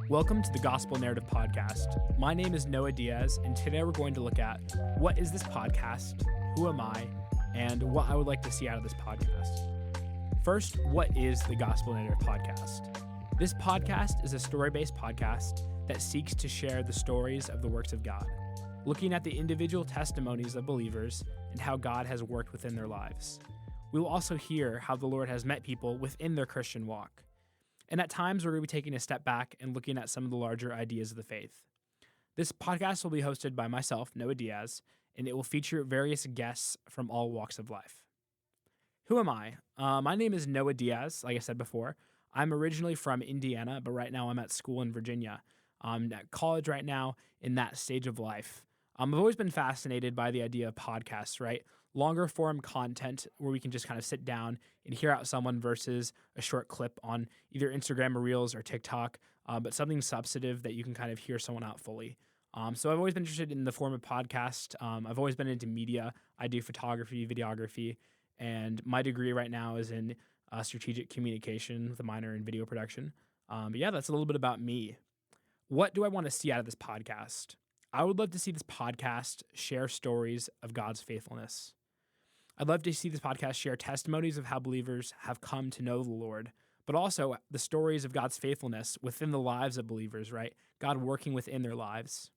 Welcome to the Gospel Narrative Podcast. My name is Noah Diaz, and today we're going to look at what is this podcast, who am I, and what I would like to see out of this podcast. First, what is the Gospel Narrative Podcast? This podcast is a story-based podcast that seeks to share the stories of the works of God, looking at the individual testimonies of believers and how God has worked within their lives. We will also hear how the Lord has met people within their Christian walk. And at times, we're going to be taking a step back and looking at some of the larger ideas of the faith. This podcast will be hosted by myself, Noah Diaz, and it will feature various guests from all walks of life. Who am I? My name is Noah Diaz, like I said before. I'm originally from Indiana, but right now I'm at school in Virginia. I'm at college right now in that stage of life. I've always been fascinated by the idea of podcasts, right? Longer form content where we can just kind of sit down and hear out someone versus a short clip on either Instagram or Reels or TikTok, but something substantive that you can kind of hear someone out fully. So I've always been interested in the form of podcast. I've always been into media. I do photography, videography, and my degree right now is in strategic communication with a minor in video production. But yeah, that's a little bit about me. What do I want to see out of this podcast? I would love to see this podcast share stories of God's faithfulness. I'd love to see this podcast share testimonies of how believers have come to know the Lord, but also the stories of God's faithfulness within the lives of believers, right? God working within their lives.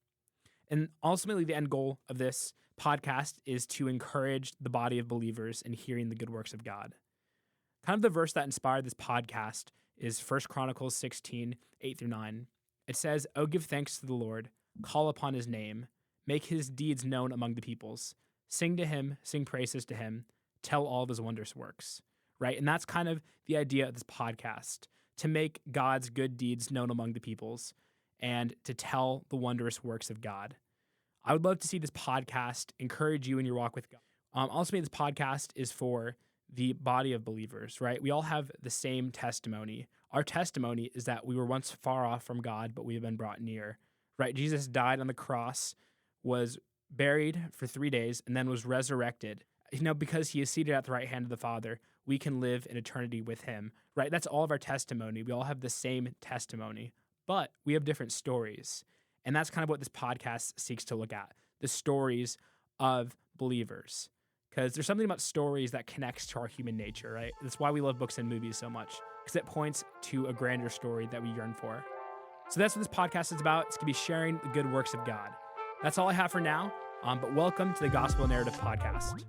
And ultimately, the end goal of this podcast is to encourage the body of believers in hearing the good works of God. Kind of the verse that inspired this podcast is 1 Chronicles 16, 8-9. It says, "Oh, give thanks to the Lord, call upon his name, make his deeds known among the peoples, sing to him, sing praises to him, tell all of his wondrous works," right? And that's kind of the idea of this podcast, to make God's good deeds known among the peoples and to tell the wondrous works of God. I would love to see this podcast encourage you in your walk with God. Ultimately, this podcast is for the body of believers, right? We all have the same testimony. Our testimony is that we were once far off from God, but we have been brought near. Right, Jesus died on the cross, was buried for 3 days, and then was resurrected. Because he is seated at the right hand of the Father, we can live in eternity with him. Right, that's all of our testimony. We all have the same testimony, but we have different stories. And that's kind of what this podcast seeks to look at, the stories of believers. Because there's something about stories that connects to our human nature, right? That's why we love books and movies so much, because it points to a grander story that we yearn for. So that's what this podcast is about. It's going to be sharing the good works of God. That's all I have for now, but welcome to the Gospel Narrative Podcast.